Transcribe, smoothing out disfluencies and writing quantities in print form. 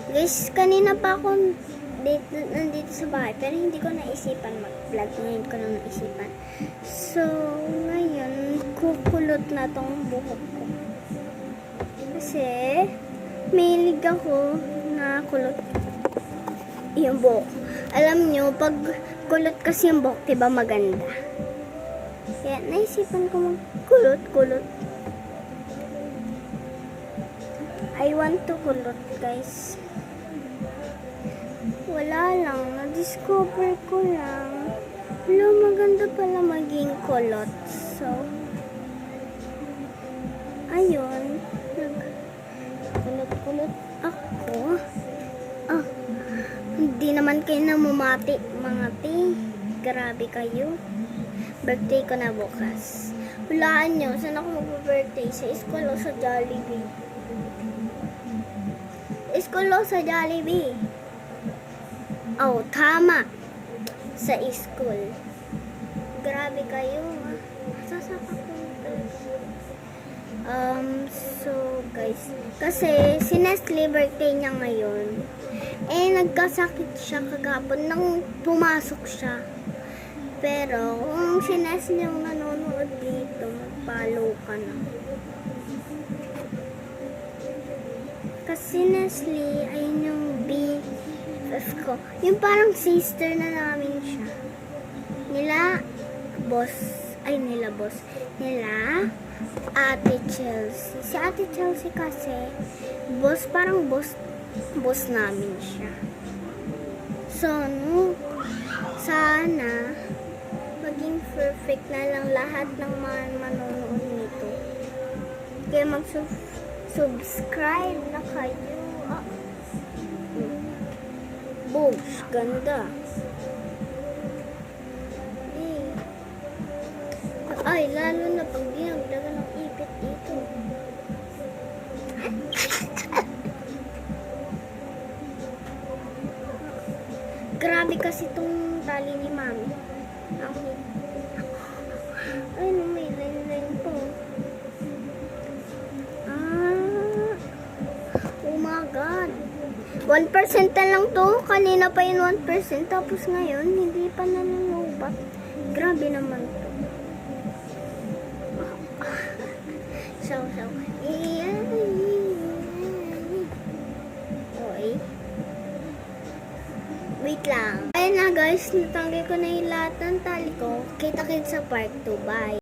Guys, kanina pa ako nandito sa bahay, pero hindi ko naisipan mag-vlog. Ngayon ko lang naisipan. So, ngayon, kukulot na tong buhok ko. Kasi, mahilig ako na kulot yung buhok. Alam nyo, pag kulot kasi yung buhok, diba maganda? Kaya, naisipan ko magkulot-kulot. I want to kulot, guys. Wala lang. Na-discover ko lang. Wala, maganda pala maging kulot. So, ayun. Nag-kulot-kulot ako. Hindi naman kayo namumati, mga te. Grabe kayo. Birthday ko na bukas. Hulaan nyo, saan ako mag-birthday? Sa school o sa Jollibee? School o sa Jollibee? Oh, tama. Sa school. Grabe kayo. Sasaka ko. So, guys. Kasi, si Nestle birthday niya ngayon. Nagkasakit siya kagapon nang pumasok siya. Pero, kung si Nestle yung nanonood dito, mag-follow ka na. Kasi Nestle, ayun yung BF ko. Yung parang sister na namin siya. Nila Ate Chelsea. Si Ate Chelsea kasi, parang boss namin siya. So, sana, maging perfect na lang lahat ng mga manonood nito. Kaya subscribe na kayo. Boobs, ganda. Ay, lalo na pag dinagdagan ng ipit dito. Grabe kasi itong tali ni Mami. Ay, may line-line po. Oh my God. 1% na lang to. Kanina pa yun 1%. Tapos ngayon, hindi pa nanunubat. Grabe naman to. Oy. Wait lang. Ayun na guys, natanggal ko na yung lahat ng tali ko. Kita-kits sa part 2. Bye.